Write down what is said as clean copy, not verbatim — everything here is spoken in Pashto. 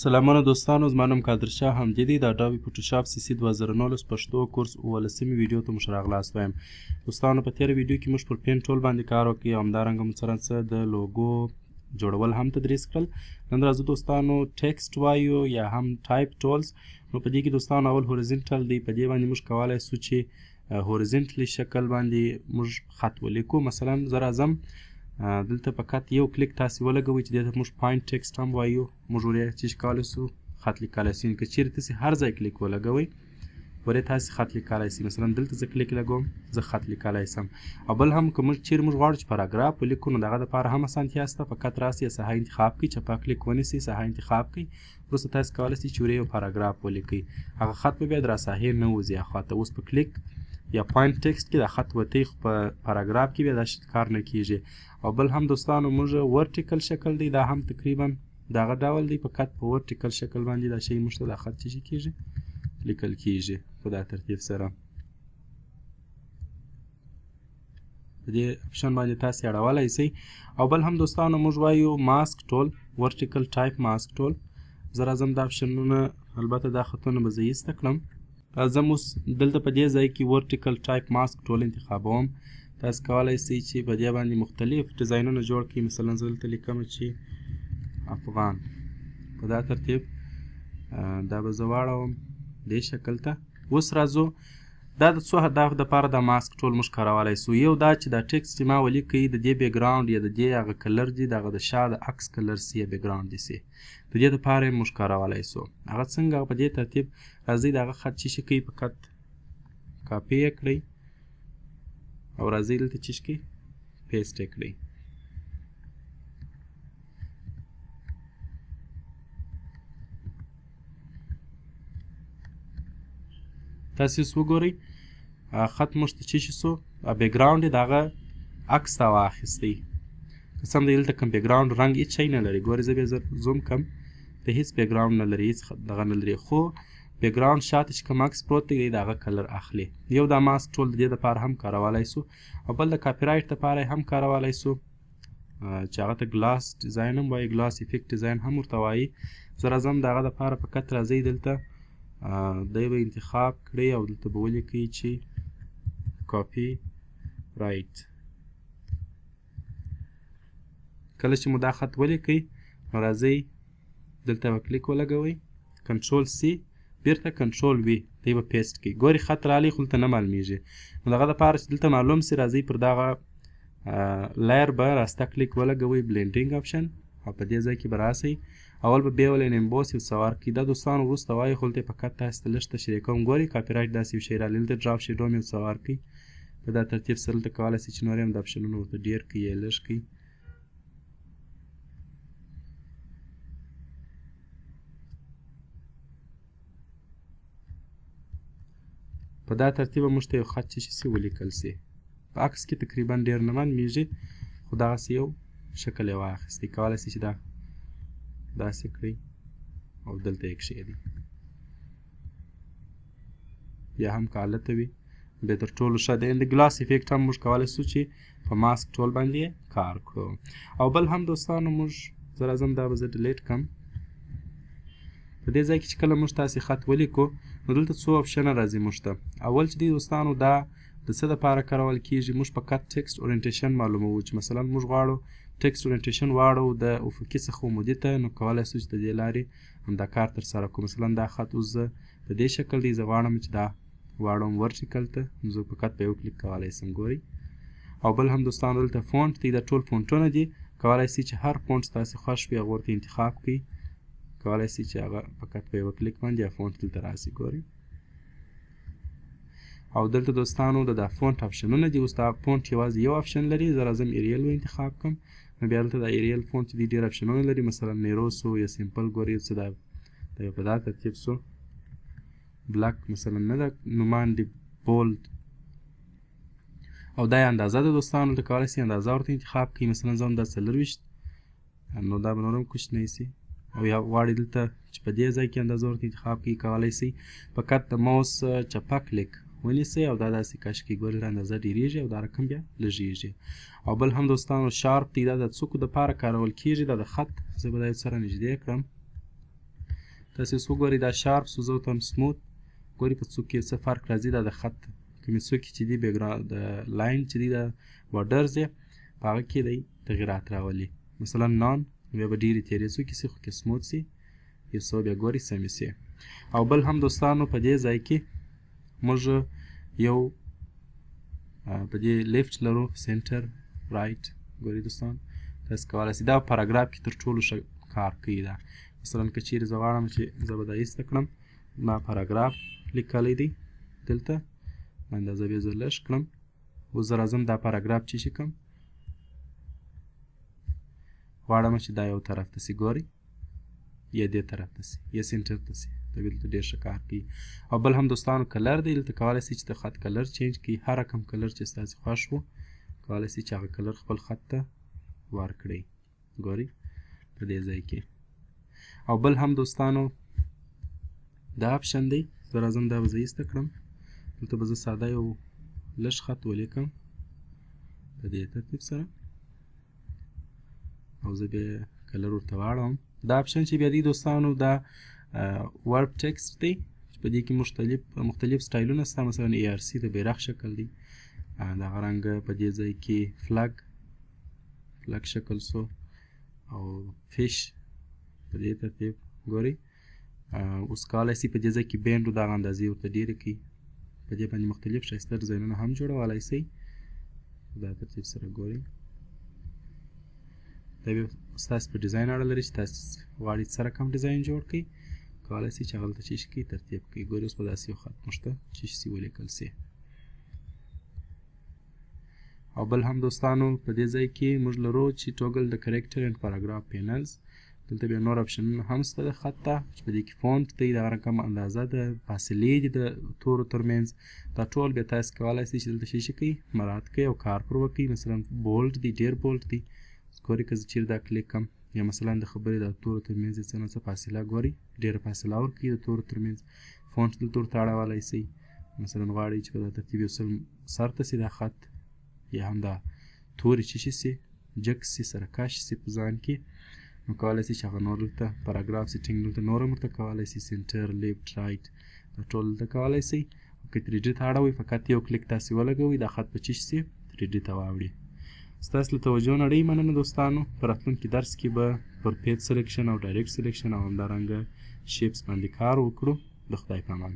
سلامونه دوستانو، زما نوم قادرشاه حمدي دی. د اډوبي فوټوشاپ CC 2019 پښتو کورس 18مې ویډیو ته موږ راغلاست وایم. دوستانو په تېره ویډیو کې موږ پر پین ټول باندې کار وکړی او همدارنګه مو سره څه د لوګو جوړول هم تدریس کړل. نن راځو دوستانو ټیکسټ وایو یا هم ټایپ ټولز. نو په دې کې دوستانو اول هوریزنټل دی. په دې باندې موږ کولی سو چې هوریزنټلی شکل باندې موږ خط ولیکو. مثلا زه راځم دلته فقط یو کلیک تاسې ولګوئ چې دې ته موږ پاینټ ټیکسټ هم وایو. موږ ورې چې کولی سو خط لیکلی سو. که چیرې تاسې هر ځای کلیک ولګوئ ورې تاسې خط لیکلی سئ. مثلا دلته زه کلیک لګوم زه خط لیکلی سم. او بل هم که چیرې موږ غواړو چې پاراګراف ولیکو نو د هغه دپاره هم اسانتیا شته. فقط راسئ ساحه انتخاب کړئ، چپه کلیک ونیسئ، ساحه انتخاب کړئ. وروسته تاسې کولی سئ چې ورې یو پاراګراف ولیکئ. هغه خط به بیا د راساحې نه وځي هاخواته. اوس په کلیک یا پاینټ ټیکسټ کې دا خط وتی، خو په پاراګراف کې بیا دا کار نه کیږي. او بل هم دوستانو موږ ورټیکل شکل دی، دا هم تقریبا دغه ډول دی. فقط په ورټیکل شکل باندې دا شی موږ ته دا خط چې کیږي لیکل کیږي په دا ترتیب سره. په دې اپشن باندې تاسې اړولی سئ. او بل هم دوستانو موږ وایو ماسک ټول، ورټیکل ټایپ ماسک ټول. زه راځم دا اپشنونه، البته دا خطونه به زه ایسته کړم. راځم اوس دلته په دې ځای کې ورټیکل ټایپ ماسک ټول انتخابوم. تاسې کولی سئ چې په دې باندې مختلف ډیزاینونه جوړ کړئ. مثلا زه دلته لیکم چې افغان په دا ترتیب. دا به زه واړوم دې شکل ته. اوس راځو دا د څو اهدافو دپاره دا ماسک ټول موږ کارولی سو. یو دا چې دا ټیکسټ چې ما ولیکئ د دې بیکګراونډ یا د دې هغه کلر دي، د هغه د شا د عکس کلر سي یا بیکګراونډ دي سي. د دې دپاره یې موږ کارولی سو. هغه څنګه؟ په دې ترتیب راځئ د هغه خط چې کوئ فقط کاپي یې کړئ او راځئ دلته چې کوئ پیسټ یې کړئ. تاسې اوس وګورئ خط موږ ته چې سو بیکګراونډ یې د هغه عکس ته واخیستی. که سم دی دلته کوم بیکګراونډ رنګ هېڅ شی نه لري. ګورئ زه بیا زوم کم، د هېڅ بیکګراونډ نه لري، هېڅ دغه نه لري. خو بیکګراونډ شاته چې کوم عکس پروت دی د هغه کلر اخلي. یو دا ماسک ټول د دې دپاره هم کارولی سو. او بل د کاپي رایټ دپاره یې هم کارولی سو چې هغه ته ګلاس ډیزاین هم وایي، ګلاس افیکټ ډیزاین هم ورته وایي. زه راځم د هغه دپاره فقط راځئ دلته دی به انتخاب کړئ او دلته به ولیکئ چې کاپي رایټ. کله چې مو دا خط ولیکئ نو راځئ دلته به کلیک ولګوئ، کنټرول C، بیرته کنټرول V، دی به پیسټ کړئ. ګورئ خط راغلی خو دلته نه معلومیږي. نو دغه دپاره چې دلته معلوم سي راځئ پر دغه لایر به راسته کلیک ولګوئ، بلینډینګ اپشن، او په دې ځای کې به راسئ. اول به بیولین امبوس یو سوار کړئ. دا دوستانو وروسته وایي خو دلته فقط تاسې ته لږ تشریح کوم. ګورئ کاپي رایټ داسې یو شی راغلی، دلته ډراپ شیډو هم یو سوار کړئ. په دا ترتیب سره دلته کولی سئ چې نور هم د اپشنونه ورته ډېر کړئ یا لږ کړئ. په دا ترتیب موږ ته یو خط چې سي ولیکل سي. په عکس کې تقریبا ډېر نه معلومیږي خو دغسې یو شکل یې واخیستی. کولی سئ چې دا داسې کړئ او دلته یې کښېږدئ. یا هم که هلته وي بیا تر ټولو ښه دی. د ګلاس افیکټ هم موږ کولی سو چې په ماسک ټول باندې کار کړو. او بل هم دوستانو موږ زه راځم دا به زه ډیلیټ کړم. په دې ځای کې چې کله موږ تاسې خط ولیکو نو دلته څو اپشنه راځي موږ ته. اول چې دی دوستانو دا د څه دپاره کارول کېږي، موږ فقط ټیکسټ اورینټیشن معلوموو. چې مثلا موږ غواړو ټیکسټ اورینټیشن واړو د افقي څخه عمودي ته، نو کولی سو چې د دې لارې همدا کار ترسره کړو. مثلا دا خط اوس زه په دې شکل دی، زه غواړم چې دا واړوم ورټیکل ته، نو زه فقط په یو کلیک کولی سم. ګورئ. او بل هم دوستانو دلته فونټ دی، دا ټول فونټونه دي. کولی سئ چې هر فونټ ستاسې خوښ وي هغه ورته انتخاب کړئ. کولی سئ چې هغه فقط په یوه کلیک باندې یا فونټ دلته راسي. ګورئ. او دلته دوستانو دا فونټ اپشنونه دي. اوس دا فونټ یوازې یو اپشن لري. زه راځم ایریل و انتخاب کړم. نو بیا دلته دا ایریل فونټ چې دی ډېر اپشنونه لري. مثلا نیرو سو یا سمپل. ګورئ څه دا په دا ترتیب سو. بلک مثلا نه ده، نوماندې بولد. او دا یې اندازه ده دوستانو. ته کولی سئ اندازه ورته انتخاب کړئ. مثلا زه هم دا 40 نو دا به نور هم کوچنی سي. او یا غواړئ دلته چې په دې ځای کې اندازه ورته انتخاب کړئ، کولی سئ فقط د ماوس چپه کلیک ونیسئ او دا داسې کش کړئ. ګورئ اندازه ډېرېږي او دا رقم بیا لږېږي. او بل هم دوستانو شارپ دی، دا د څوکو دپاره کارول کېږي. دا د خط زه به دا یو سره نږدې کړم تاسې اوس وګورئ دا شارپ سو زه ورته سموت ګورئ په څوک کې څه فرق راځي دا د خط کومې څوکې چې دي بیکګراوند د لاین چې دي د بارډرز یې په هغه کې دی تغیرات راولي مثلا نان بیا به ډېرې تیرې څوکې سي خو کې سموت سي یو څه بیا ګورئ سمې سي او بل هم دوستانو په دې ځای کې موږ یو په دې لیفټ لرو سنټر رایټ ګورئ دوستان تاسې کولی سئ دا پاراګراف کې تر ټولو ښه کار کوي دا مثلا که چیرې زه غواړم چې زه به دا ایسته کړم ما پاراګراف لیکلی دی دلته اندازه بیا زه لږ کړم اوس زه راځم دا پاراګراف چې شي کړم غواړم چې دا یو طرف ته سي ګورئ یا دې طرف ته سي یا سنټر ته سي دا دلته ډېر ښه کار کوي او بل هم دوستانو کلر دی دلته کولی سئ چې د خط کلر چینج کړئ هر رقم کلر چې ستاسې خوښ و کولی سئ چې هغه کلر خپل خط ته ورکړئ ګورئ په دې ځای کې او بل هم دوستانو دا اپشن دی زه راځم دا به زه ایسته کړم دلته به زه ساده یو لږ خط ولیکم په دې ترتیب سره او زه بیا کلر ورته واړوم دا اپشن چې بیا دی دوستانو دا ورب ټکسټ دی چې په دې کې مختلف سټایلونه شته مثلا ARC د بیرغ شکل دی دغه رنګه په دې ځای کې فلګ شکل سو او فش په دې ترتیب ګورئ اوس کولی سئ په دې ځای کې بینډ دغه اندازې ورته ډېرې کړئ په دې باندې مختلف ښایسته ډیزاینونه هم جوړولی سئ دا ترتیب سره ګورئ دا بیا ستاسې په ډیزاین اړه لري چې تاسې غواړئ څه رقم ډیزاین جوړ کړئ کولی سئ چې هغه دلته چی کړئ ترتیب کړئ ګورئ اوس به داسې یو خط موږ ته چې سي ولیکل سي او بل هم دوستانو په دې ځای کې موږ لرو چې ټوګل د کریکټر اینډ پاراګراف پینلز دلته بیا نور اپشنونه هم شته د خط ته چې په دې کې فونټ دی دغه رقم اندازه د فاصلې دي د تورو ترمنځ دا ټول بیا تاسې کولی سئ چې دلته شي کوئ مراعات کوئ او کار پر وکړئ مثلا بولډ دی ډېر بولډ دی ګورئ که زه چیرې دا کلیک کړم یا مثلا د خبرې د تورو ترمنځ یې څه نه څه فاصله ګورئ ډېره فاصله ورکړئ د تورو ترمنځ فونټ دلته ورته اړولی سئ مثلا غواړئ چې په دا ترتیب یو څه سر ته سي دا خط یا هم دا تورې چې شي سي جګ سي سره کش سي په ځان کې نو کولی سئ چې هغه نور دلته پاراګراف سیټینګ دلته نور هم ورته کولی سئ سنټر لیفټ رایټ دا ټول دلته کولی سئ که 3D ته اړوئ فقط یو کلیک تاسې ولګوئ دا خط به چی سي 3D ته واوړي ستاسو له توجه نه ډېره مننه دوستانو په راتلونکي درس کې به پر پیج سلیکشن او ډایرکټ سلیکشن او همدارنګه شیپس باندې کار وکړو د خدای په امان